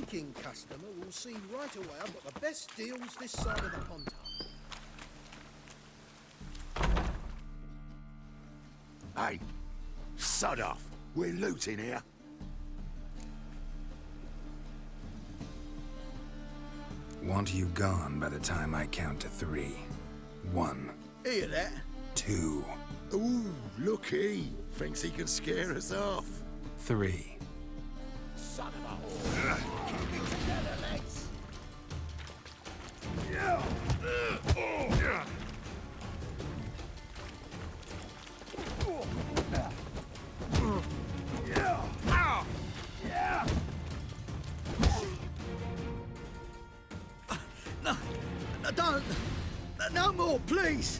speaking customer will see right away I've got the best deals this side of the pond. Hey, sod off. We're looting here. Want you gone by the time I count to 3. 1, Hear that? 2, Ooh, looky. Thinks he can scare us off. 3. Son of a whore. Keep me together, lads. No, don't. No more, please.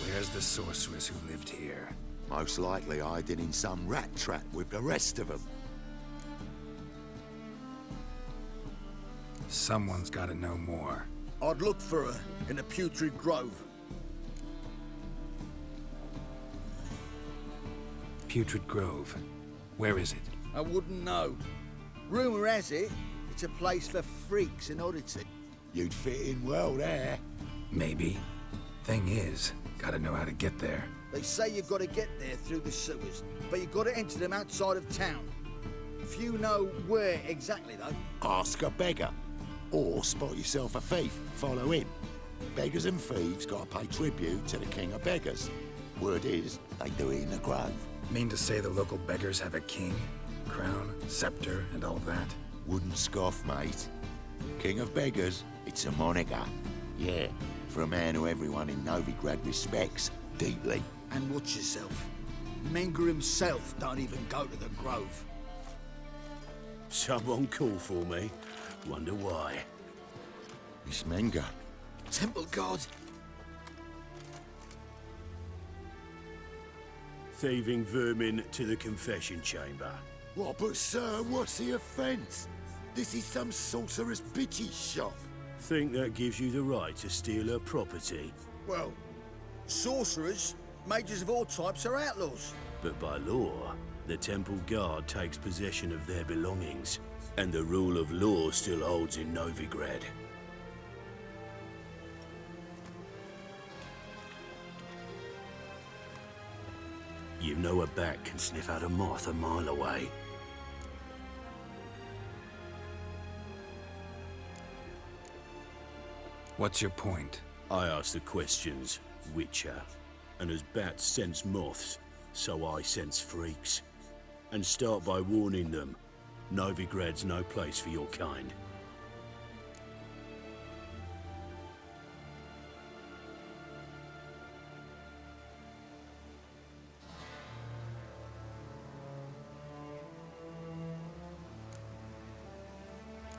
Where's the sorceress who lived here? Most likely hiding in some rat trap with the rest of them. Someone's gotta know more. I'd look for her in the Putrid Grove. Putrid Grove. Where is it? I wouldn't know. Rumour has it, it's a place for freaks and oddity. You'd fit in well there. Maybe. Thing is, gotta know how to get there. They say you've got to get there through the sewers, but you've got to enter them outside of town. Few know where exactly, though. Ask a beggar. Or spot yourself a thief, follow him. Beggars and thieves gotta pay tribute to the king of beggars. Word is, they do it in the grove. Mean to say the local beggars have a king, crown, scepter, and all that? Wouldn't scoff, mate. King of beggars, it's a moniker. Yeah, for a man who everyone in Novigrad respects deeply. And watch yourself. Menger himself don't even go to the Grove. Someone call for me. Wonder why. Miss Menger. Temple Guard. Thieving vermin to the confession chamber. What, but sir, what's the offence? This is some sorcerer's bitch's shop. Think that gives you the right to steal her property? Well, sorcerers, mages of all types are outlaws. But by law, the Temple Guard takes possession of their belongings, and the rule of law still holds in Novigrad. You know a bat can sniff out a moth a mile away. What's your point? I ask the questions, Witcher. And as bats sense moths, so I sense freaks. And start by warning them, Novigrad's no place for your kind.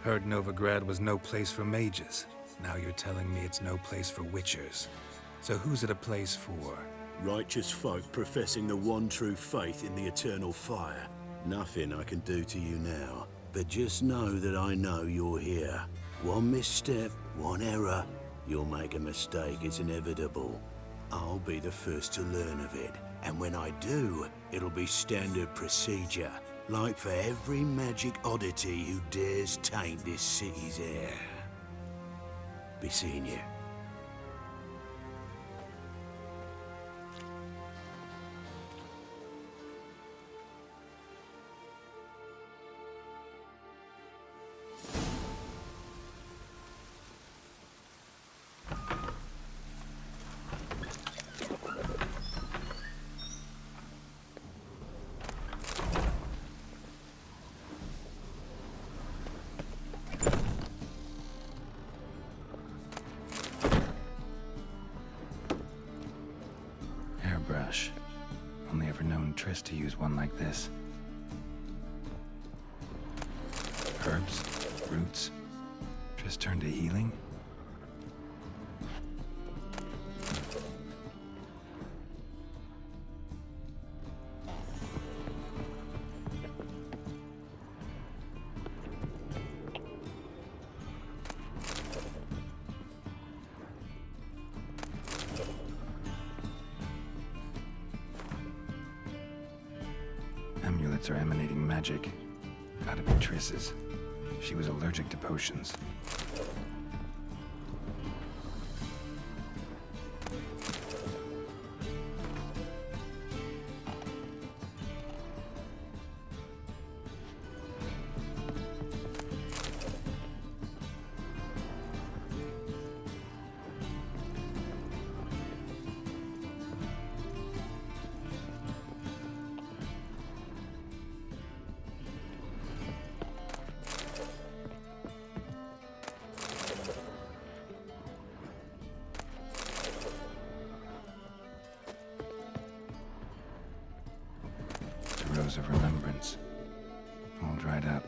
Heard Novigrad was no place for mages. Now you're telling me it's no place for witchers. So who's it a place for? Righteous folk professing the one true faith in the eternal fire. Nothing I can do to you now, but just know that I know you're here. One misstep, one error, you'll make a mistake, it's inevitable. I'll be the first to learn of it, and when I do, it'll be standard procedure, like for every magic oddity who dares taint this city's air. Be seeing you. Hairbrush. Only ever known Triss to use one like this. Herbs, roots. Triss turned to healing? Amulets are emanating magic. Gotta be Triss's. She was allergic to potions. Rose of Remembrance. All dried up.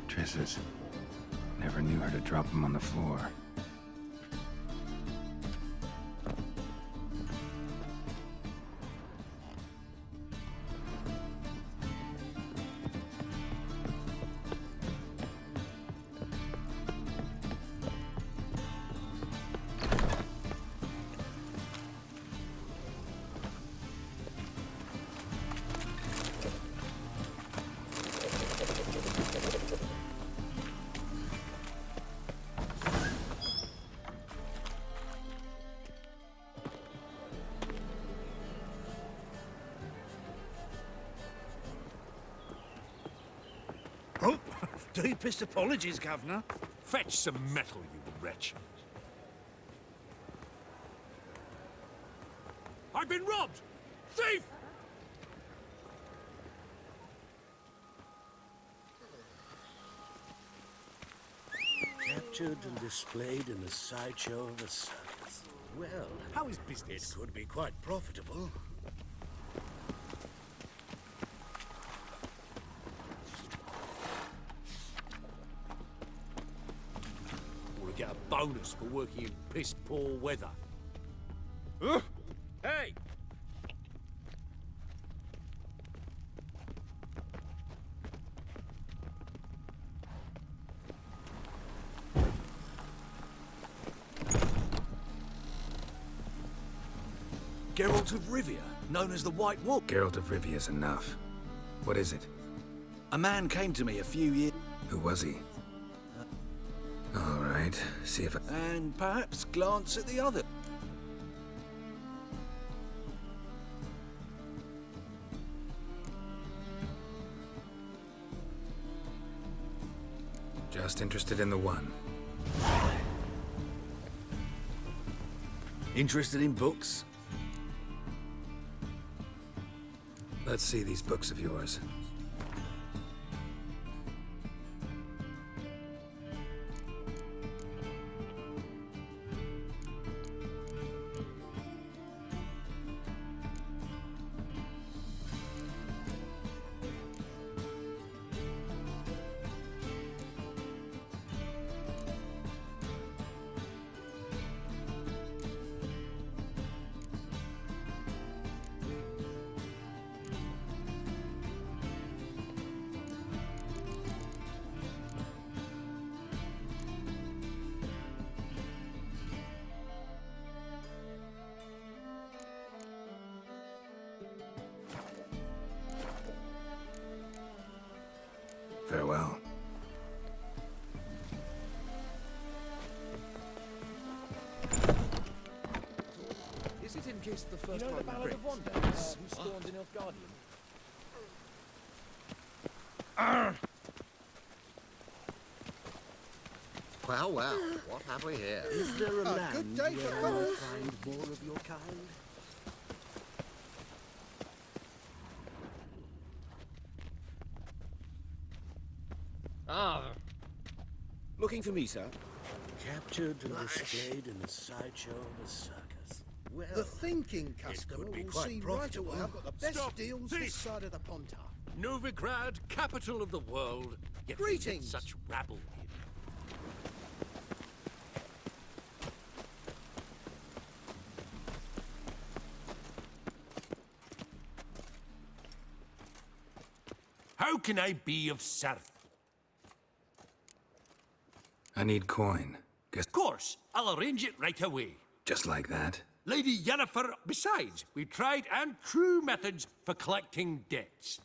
Tris's. Never knew her to drop them on the floor. Oh, deepest apologies, Governor. Fetch some metal, you wretch. I've been robbed! Thief! Captured and displayed in the sideshow of a circus. Well, How is business? it could be quite profitable. Or to get a bonus for working in piss-poor weather. Hey! Geralt of Rivia, known as the White Wolf. Geralt of Rivia's enough. What is it? A man came to me a few years... Who was he? All right, see if I... And perhaps glance at the other. Just interested in the one. Interested in books? Let's see these books of yours. Farewell. Is it in case the first one the Ballad of Wanda? Who's stormed in Nilfgaardian? Well, well, what have we here? Is there a land good day for where you comers. find more of your kind? Looking for me, sir? Captured and displayed in the sideshow of a circus. Well, The thinking customer could be will quite see right profitable. away I've got the best Stop deals thief! this side of the Pontar. Novigrad, capital of the world. Yet we let Greetings. such rabble in. How can I be of service? I need coin. Guess Of course, I'll arrange it right away. just like that. Lady Yennefer, besides, we've tried and true methods for collecting debts.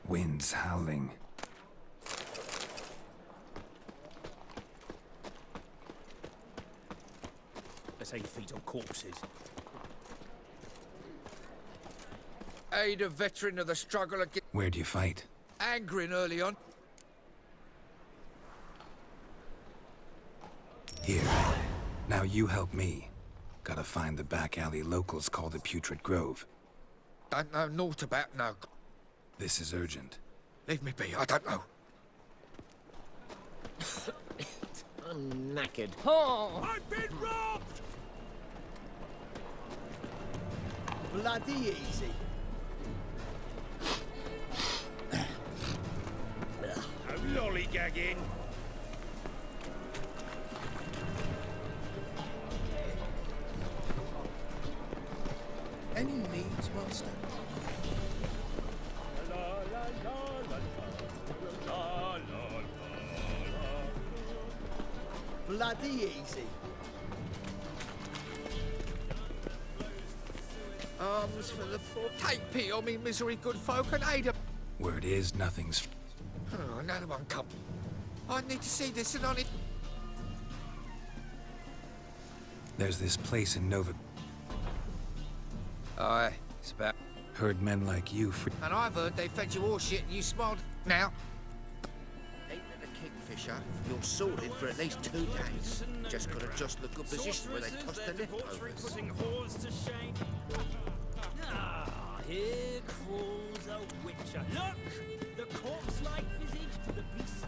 Winds howling. Let's 8 feet on corpses. Aid a veteran of the struggle against Where do you fight? angering early on. Here. Now you help me. Gotta find the back alley locals call the Putrid Grove. Don't know naught about no. This is urgent. Leave me be, I don't know. I'm knackered. I've been robbed! Bloody easy. No lollygagging. Any needs, master? Bloody easy. Arms for the poor. Take pity on me, misery, good folk, and aid 'em. Word is nothing's. Oh, another one come. I need to see this and on it. There's this place in Nova. Aye, it's about. Heard men like you And I've heard they fed you all shit and you smiled. Now. Ain't it a kingfisher? You're sorted for at least 2 days. Just gotta adjust the good position where they toss the leftovers. Ah, here crawls a witcher. Look! The corpse-like visage, the beast.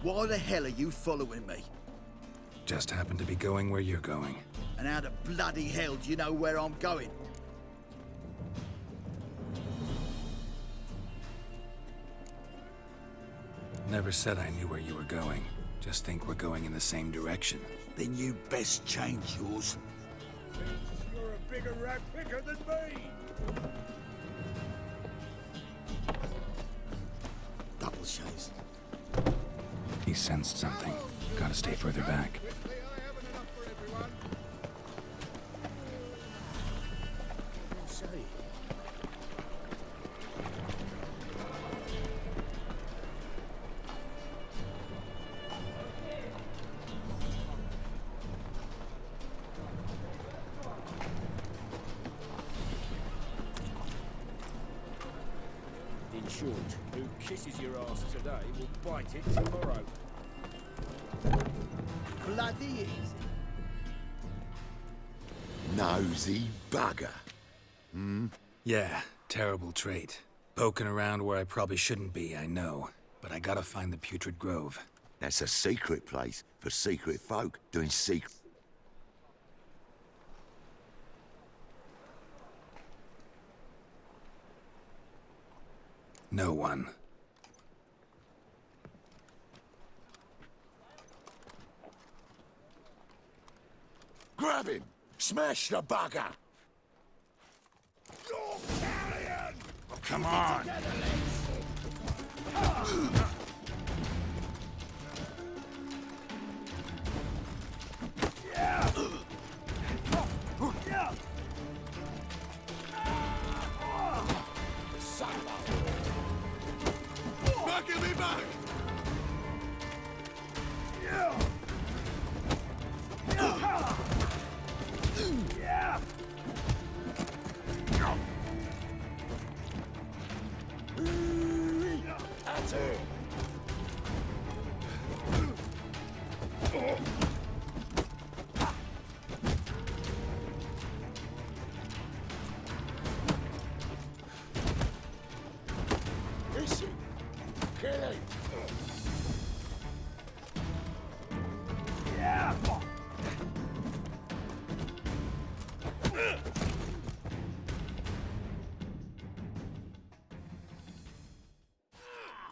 Why the hell are you following me? just happen to be going where you're going. And how the bloody hell do you know where I'm going? Never said I knew where you were going. Just think we're going in the same direction. Then you best change yours. You're a bigger rat picker than me! Double chase. He sensed something. Gotta stay further back. In short, who kisses your ass today will bite it tomorrow. Bloody easy. Nosy bugger. Yeah, terrible trait. Poking around where I probably shouldn't be, I know. But I gotta find the Putrid Grove. That's a secret place for secret folk doing secret. No one. Grab him! Smash the bugger! Come on! Give me back! That's it! Listen! Kill him!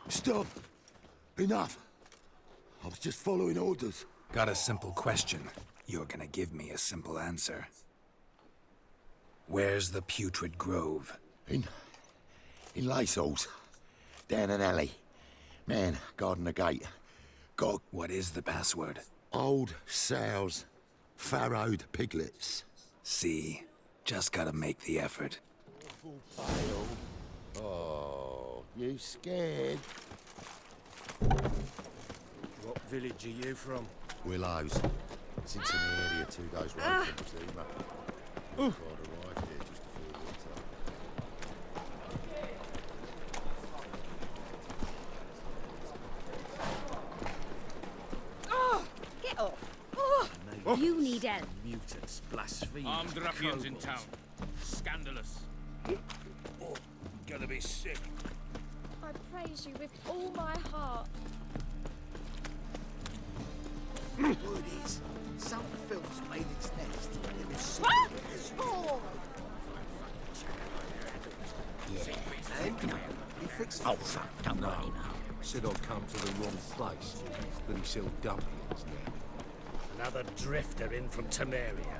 Stop! Enough! I was just following orders. Got a simple question. You're gonna give me a simple answer. Where's the Putrid Grove? In Lacehalls. Down an alley. Man, guarding the gate. Got What is the password? old sows, farrowed piglets. See? Just gotta make the effort. Oh, you scared? What village are you from? Willows. It's in the area 2 days away from Zima. God arrived here just before winter. Get off! Oh, you need help. Mutants, blasphemers, Armed ruffians in kobolds. town. Scandalous. Oh, gonna be sick. I praise you with all my heart. Word is, some filth's made its nest in the sea. Oh! He fixed it. Oh, fuck, don't worry now. Said I'd come to the wrong place, but he sells dumplings now. Another drifter in from Temeria.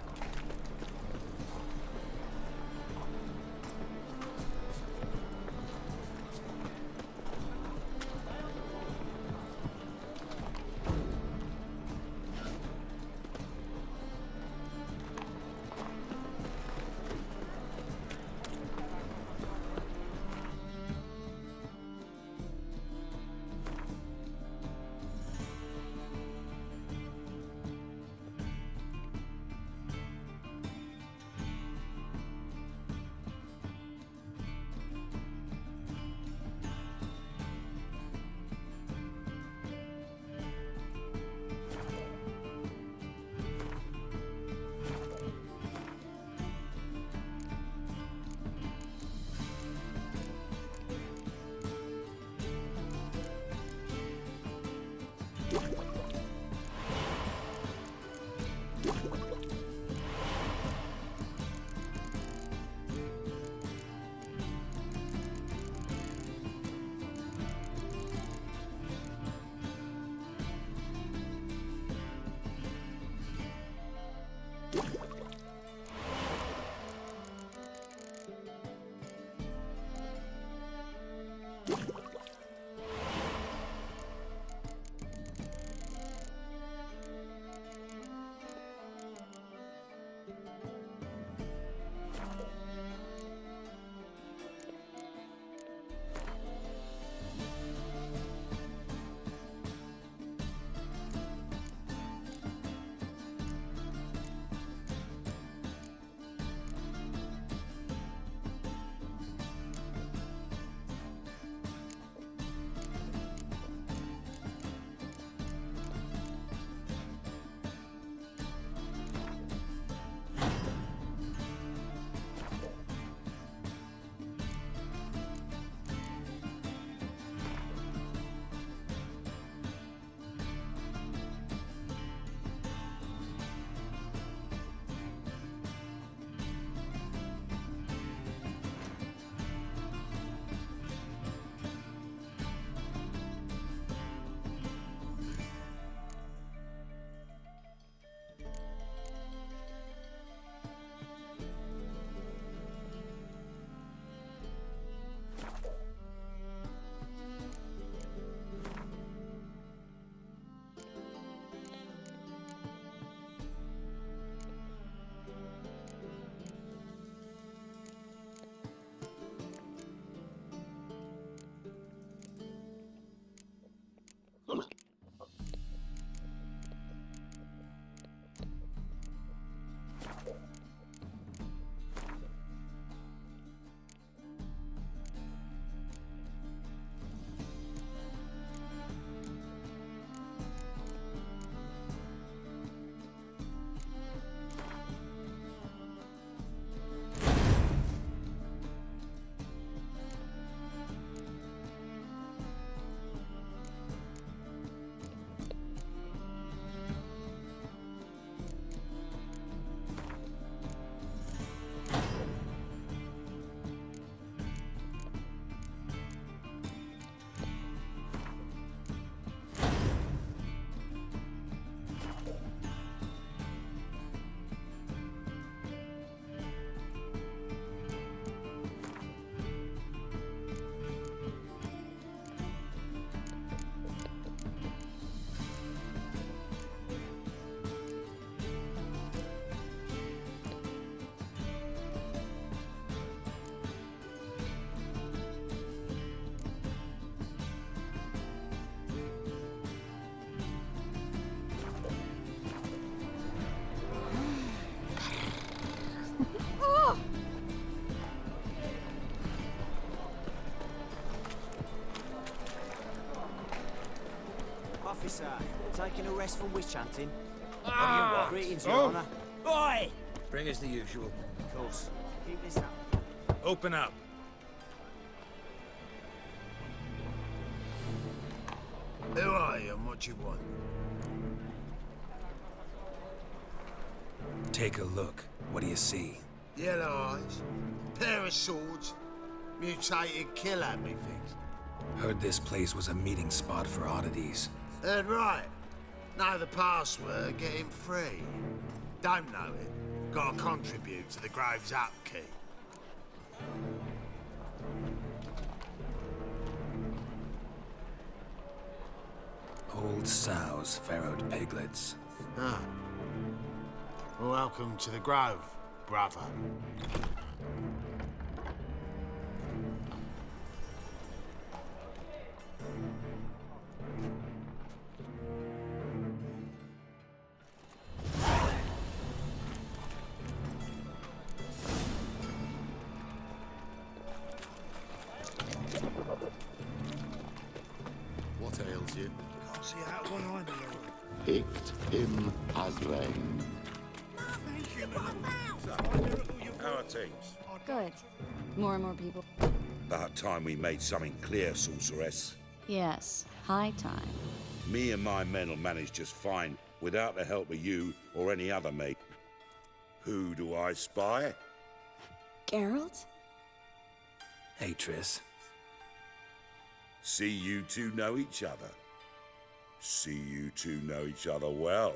officer. Taking a rest from witch hunting. Ah! Greetings, Your Oh. Honour. Oi! Bring us the usual. Of course. Keep this up. Open up. Who are you and what you want? Take a look. What do you see? Yellow eyes, pair of swords, mutated killer, methinks. Heard this place was a meeting spot for oddities. Heard right. Know the password, get him free. Don't know it, gotta contribute to the Grove's upkeep. Old sows, farrowed piglets. Ah. Welcome to the Grove, brother. What ails you? Can't see out of one eye, my lord. Picked him as rain. How are things? Good. More and more people. About time we made something clear, sorceress. Yes, high time. Me and my men'll manage just fine without the help of you or any other mate. Who do I spy? Geralt? Hey, Triss. See you two know each other. See you two know each other well.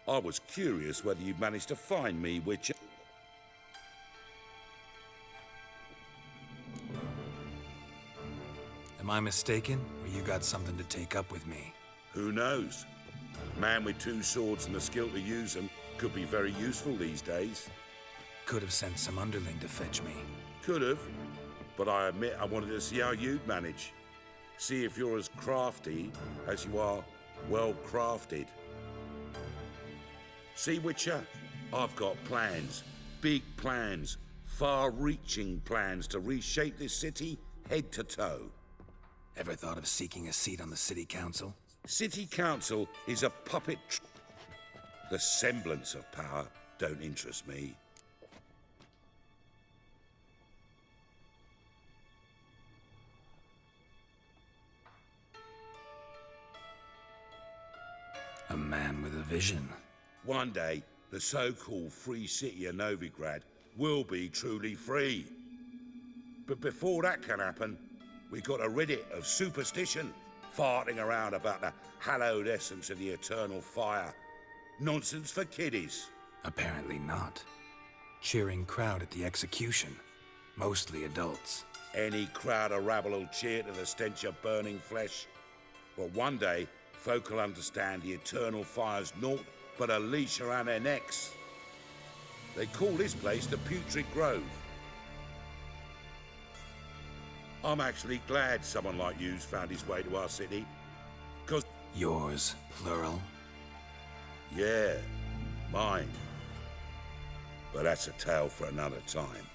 I was curious whether you'd managed to find me, Witcher. Am I mistaken, or you got something to take up with me? Who knows? Man with two swords and the skill to use them could be very useful these days. Could have sent some underling to fetch me. Could have, but I admit I wanted to see how you'd manage. See if you're as crafty as you are well crafted. See, Witcher, I've got plans, big plans, far-reaching plans to reshape this city head to toe. Ever thought of seeking a seat on the city council? City council is a puppet. The semblance of power don't interest me. A man with a vision. One day, the so-called free city of Novigrad will be truly free. But before that can happen, we got to rid it of superstition, farting around about the hallowed essence of the eternal fire. Nonsense for kiddies. Apparently not. Cheering crowd at the execution. Mostly adults. Any crowd of rabble will cheer to the stench of burning flesh. But one day, folk will understand the eternal fire's naught but a leash around their necks. They call this place the Putrid Grove. I'm actually glad someone like you's found his way to our city. 'Cause... Yours, plural? Yeah, mine. But that's a tale for another time.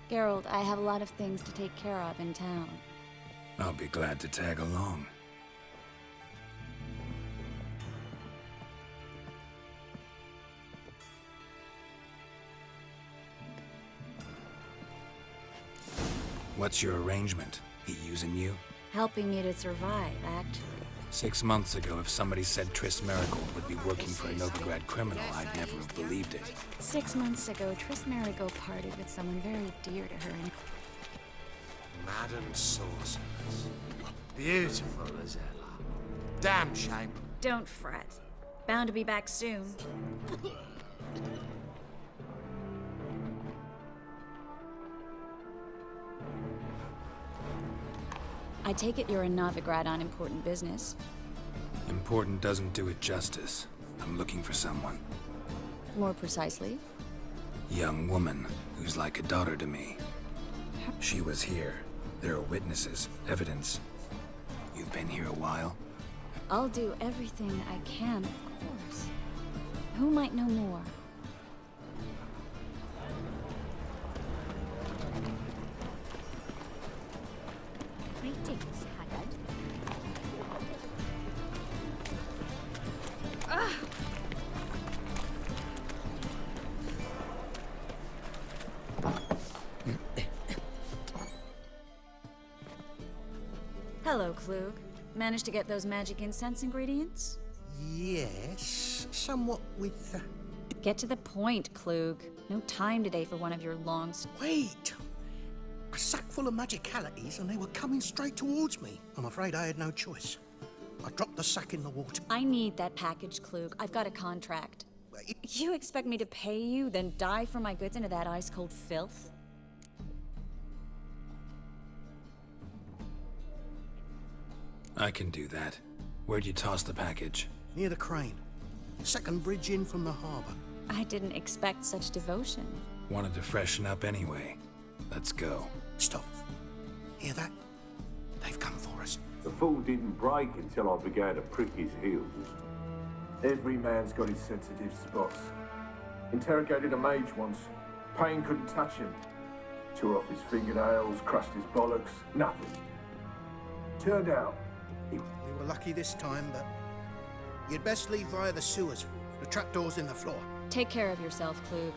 Geralt, I have a lot of things to take care of in town. I'll be glad to tag along. What's your arrangement? He using you? Helping me to survive, actually. 6 months ago, if somebody said Triss Merigold would be working for a Novigrad criminal, I'd never have believed it. 6 months ago, Triss Merigold parted with someone very dear to her and... Madam Sorceress. Beautiful as ever. Damn shame. Don't fret. Bound to be back soon. I take it you're in Novigrad on important business. Important doesn't do it justice. I'm looking for someone. More precisely? Young woman who's like a daughter to me. She was here. There are witnesses, evidence. You've been here a while? I'll do everything I can, of course. Who might know more? Greetings, Haggard. Hello, Klug. Managed to get those magic incense ingredients? Yes, somewhat with... Get to the point, Klug. No time today for one of your long... Wait! A sack full of magicalities and they were coming straight towards me. I'm afraid I had no choice. I dropped the sack in the water. I need that package, Klug. I've got a contract. You expect me to pay you, then dive for my goods into that ice-cold filth? I can do that. Where'd you toss the package? Near the crane. Second bridge in from the harbor. I didn't expect such devotion. Wanted to freshen up anyway. Let's go. Stop. Hear that? They've come for us. The fall didn't break until I began to prick his heels. Every man's got his sensitive spots. Interrogated a mage once. Pain couldn't touch him. Tore off his fingernails, crushed his bollocks, nothing. Turned out, We were lucky this time, but you'd best leave via the sewers. The trapdoor's in the floor. Take care of yourself, Klug.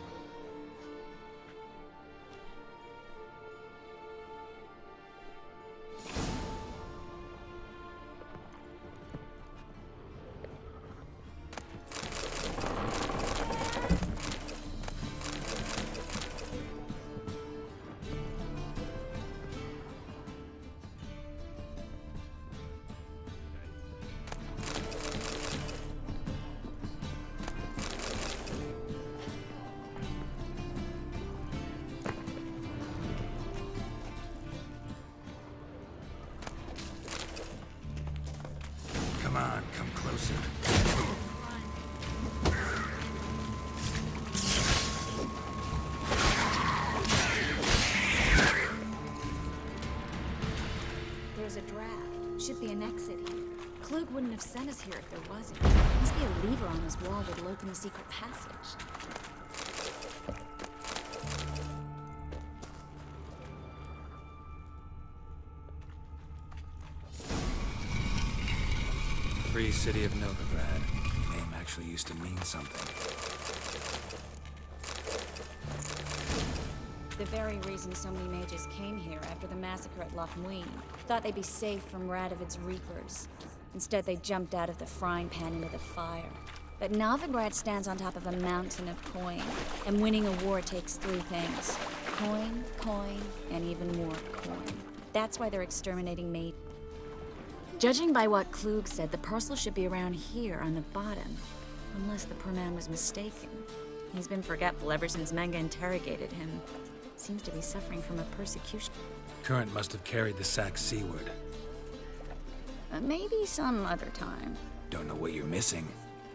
Come on, come closer. There's a draft. Should be an exit here. Klug wouldn't have sent us here if there wasn't. Must be a lever on this wall that'll open the secret passage. Free City of Novigrad. Name actually used to mean something. The very reason so many mages came here after the massacre at Loch Muin. Thought they'd be safe from Radovid's reapers. Instead, they jumped out of the frying pan into the fire. But Novigrad stands on top of a mountain of coin, and winning a war takes three things. Coin, coin, and even more coin. That's why they're exterminating mages. Judging by what Klug said, the parcel should be around here on the bottom. Unless the poor man was mistaken. He's been forgetful ever since Manga interrogated him. Seems to be suffering from a persecution. Current must have carried the sack seaward. Maybe some other time. Don't know what you're missing.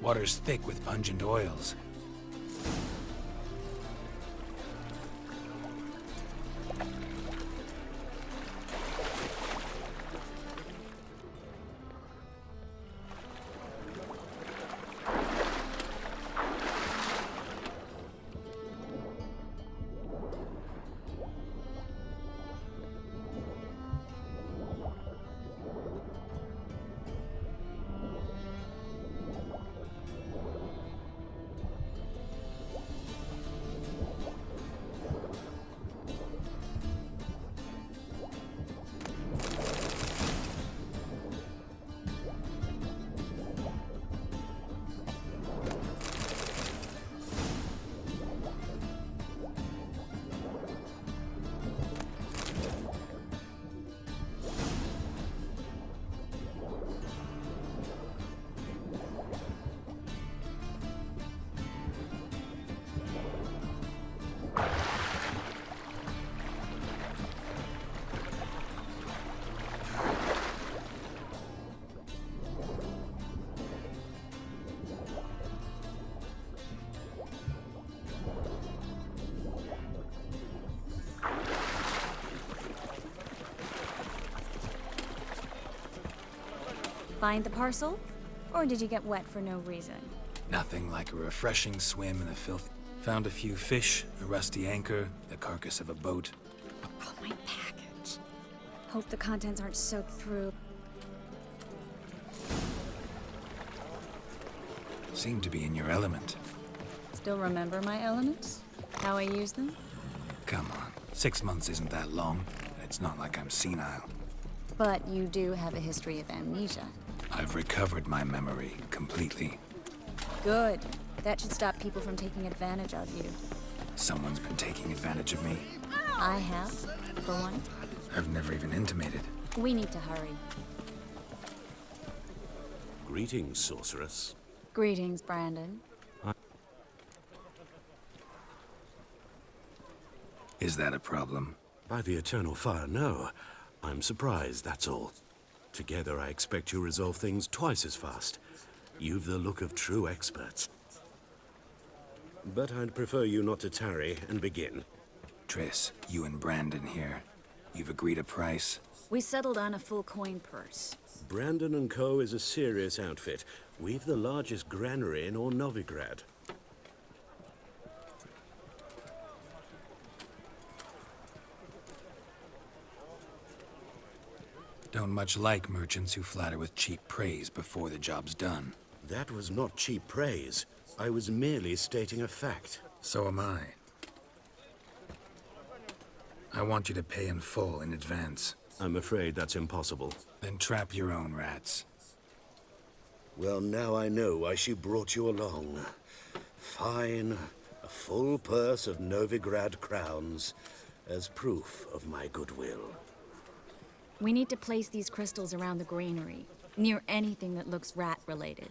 Water's thick with pungent oils. Find the parcel? Or did you get wet for no reason? Nothing like a refreshing swim in the filth. Found a few fish, a rusty anchor, the carcass of a boat. Oh, my package. Hope the contents aren't soaked through. Seem to be in your element. Still remember my elements? How I use them? Come on, 6 months isn't that long. It's not like I'm senile. But you do have a history of amnesia. I've recovered my memory completely. Good. That should stop people from taking advantage of you. Someone's been taking advantage of me. I have, for one. I've never even intimated. We need to hurry. Greetings, sorceress. Greetings, Brandon. Is that a problem? By the Eternal Fire, no. I'm surprised, that's all. Together, I expect you resolve things twice as fast. You've the look of true experts. But I'd prefer you not to tarry and begin. Triss, you and Brandon here. You've agreed a price? We settled on a full coin purse. Brandon & Co. is a serious outfit. We've the largest granary in all Novigrad. Don't much like merchants who flatter with cheap praise before the job's done. That was not cheap praise. I was merely stating a fact. So am I. I want you to pay in full in advance. I'm afraid that's impossible. Then trap your own rats. Well, now I know why she brought you along. Fine. A full purse of Novigrad crowns as proof of my goodwill. We need to place these crystals around the granary, near anything that looks rat-related.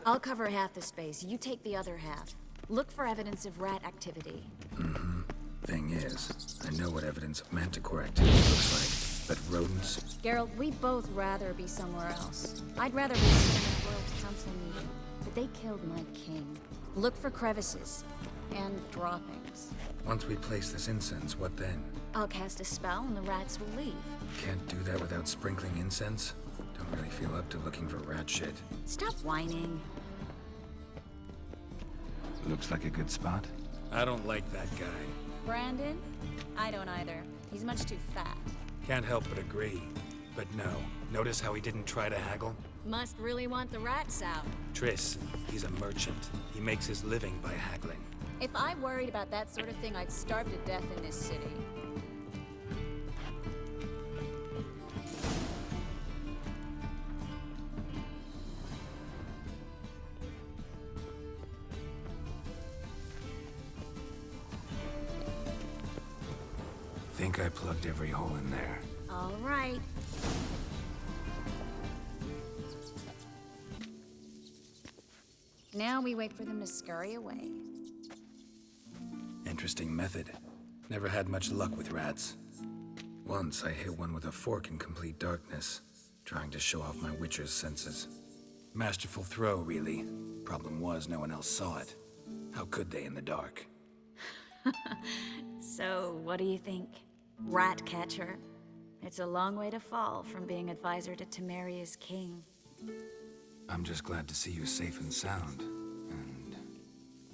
I'll cover half the space. You take the other half. Look for evidence of rat activity. Mm-hmm. Thing is, I know what evidence of manticore activity looks like, but rodents... Geralt, we'd both rather be somewhere else. I'd rather be sitting at a World Council meeting, but they killed my king. Look for crevices and droppings. Once we place this incense, what then? I'll cast a spell and the rats will leave. Can't do that without sprinkling incense? Don't really feel up to looking for rat shit. Stop whining. Looks like a good spot. I don't like that guy. Brandon? I don't either. He's much too fat. Can't help but agree. But no, notice how he didn't try to haggle? Must really want the rats out. Triss, he's a merchant. He makes his living by haggling. If I worried about that sort of thing, I'd starve to death in this city. Think I plugged every hole in there. All right. Now we wait for them to scurry away. Interesting method. Never had much luck with rats. Once I hit one with a fork in complete darkness, trying to show off my witcher's senses. Masterful throw, really. Problem was, no one else saw it. How could they in the dark? So, what do you think? Rat catcher? It's a long way to fall from being advisor to Temeria's king. I'm just glad to see you safe and sound, and...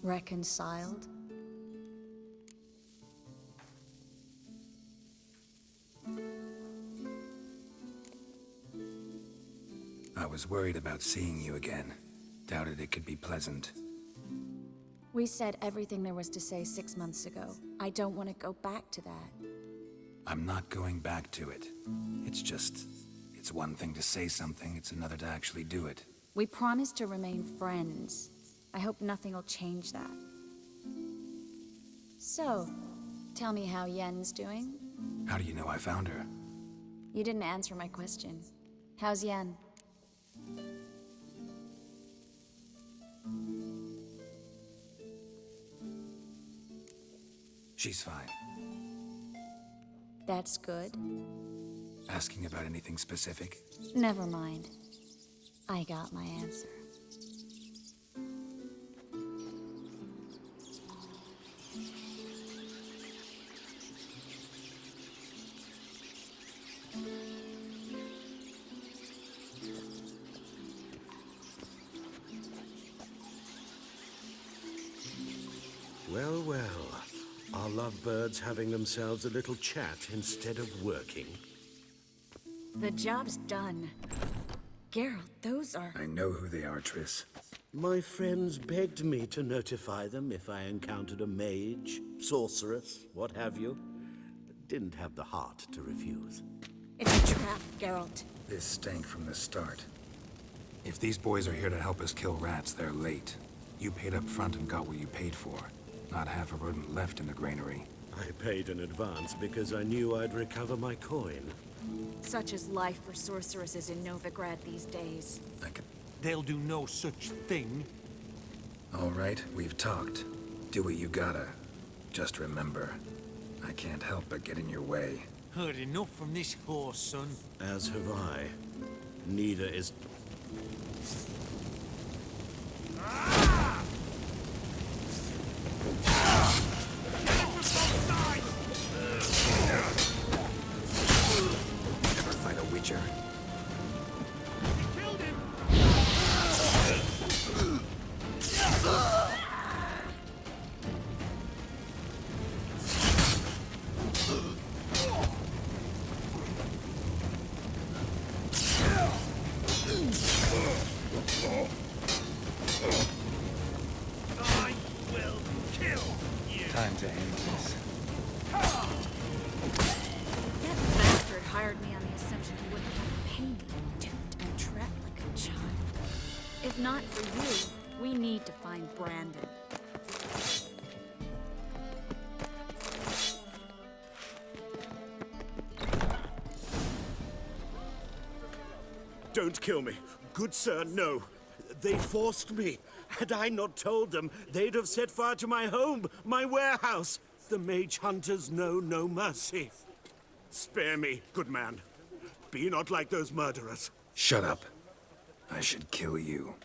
Reconciled? I was worried about seeing you again. Doubted it could be pleasant. We said everything there was to say 6 months ago. I don't want to go back to that. I'm not going back to it. It's one thing to say something, it's another to actually do it. We promised to remain friends. I hope nothing will change that. So, tell me how Yen's doing? How do you know I found her? You didn't answer my question. How's Yen? She's fine. That's good. Asking about anything specific? Never mind. I got my answer. Well, well. Are lovebirds having themselves a little chat instead of working? The job's done. Geralt, those are... I know who they are, Triss. My friends begged me to notify them if I encountered a mage, sorceress, what have you. Didn't have the heart to refuse. It's a trap, Geralt. This stank from the start. If these boys are here to help us kill rats, they're late. You paid up front and got what you paid for. Not half a rodent left in the granary. I paid in advance because I knew I'd recover my coin. Such is life for sorceresses in Novigrad these days. They'll do no such thing. All right, we've talked. Do what you gotta. Just remember, I can't help but get in your way. Heard enough from this horse, son. As have I. Neither is... Never fight a witcher. I will kill you. Time to end this. That bastard hired me on the assumption he wouldn't have to pay me, duped and trapped like a child. If not for you, we need to find Brandon. Don't kill me. Good sir, no. They forced me. Had I not told them, they'd have set fire to my home, my warehouse. The mage hunters know no mercy. Spare me, good man. Be not like those murderers. Shut up. I should kill you.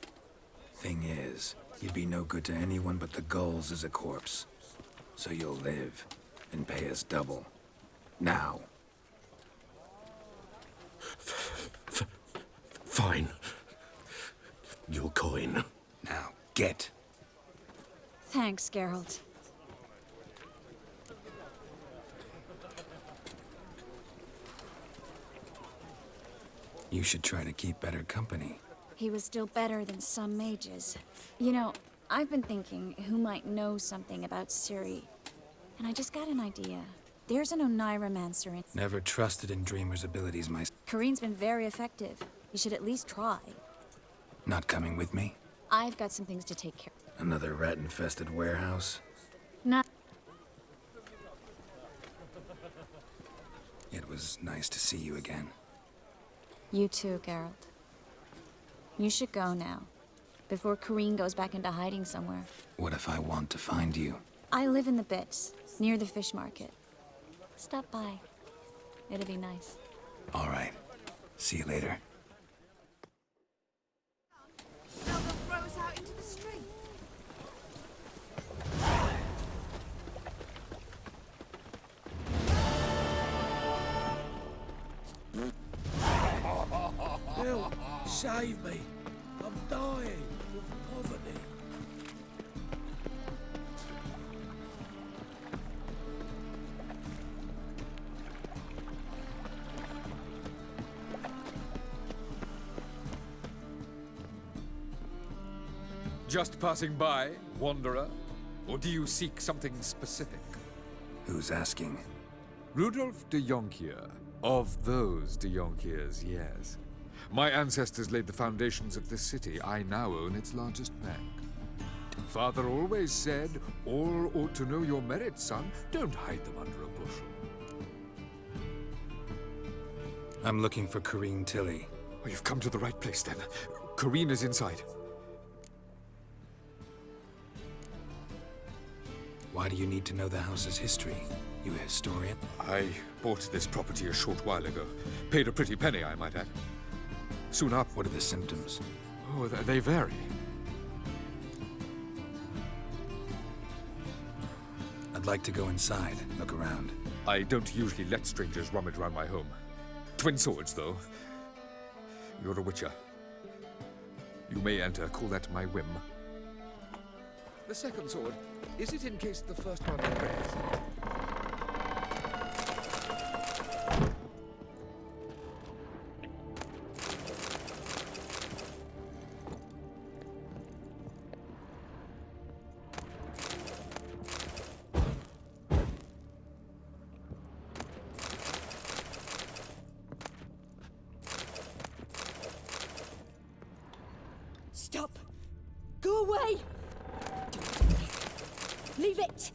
Thing is, you'd be no good to anyone but the gulls as a corpse. So you'll live and pay us double. Now. Fine. Your coin. Now, get. Thanks, Geralt. You should try to keep better company. He was still better than some mages. You know, I've been thinking who might know something about Ciri. And I just got an idea. There's an Oneiromancer in... Never trusted in Dreamer's abilities, Kareen's been very effective. You should at least try. Not coming with me? I've got some things to take care of. Another rat-infested warehouse? Not... It was nice to see you again. You too, Geralt. You should go now, before Kareen goes back into hiding somewhere. What if I want to find you? I live in the Bits, near the fish market. Stop by. It'll be nice. All right. See you later. Now they'll throw us out into the street. Help! Save me! I'm dying of poverty. Just passing by, wanderer? Or do you seek something specific? Who's asking? Rudolf de Jonkier. Of those de Jonkiers, yes. My ancestors laid the foundations of this city. I now own its largest bank. Father always said, all ought to know your merits, son. Don't hide them under a bushel. I'm looking for Kareen Tilly. Oh, you've come to the right place, then. Kareen is inside. Why do you need to know the house's history? You a historian? I bought this property a short while ago. Paid a pretty penny, I might add. Soon up. What are the symptoms? Oh, they vary. I'd like to go inside, look around. I don't usually let strangers rummage around my home. Twin swords, though. You're a witcher. You may enter, call that my whim. The second sword, is it in case the first one breaks? Stop! Go away! Leave it!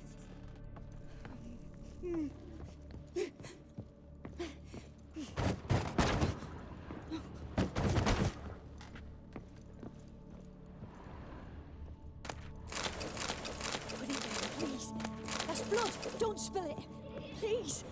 Put it down, please. That's blood. Don't spill it. Please.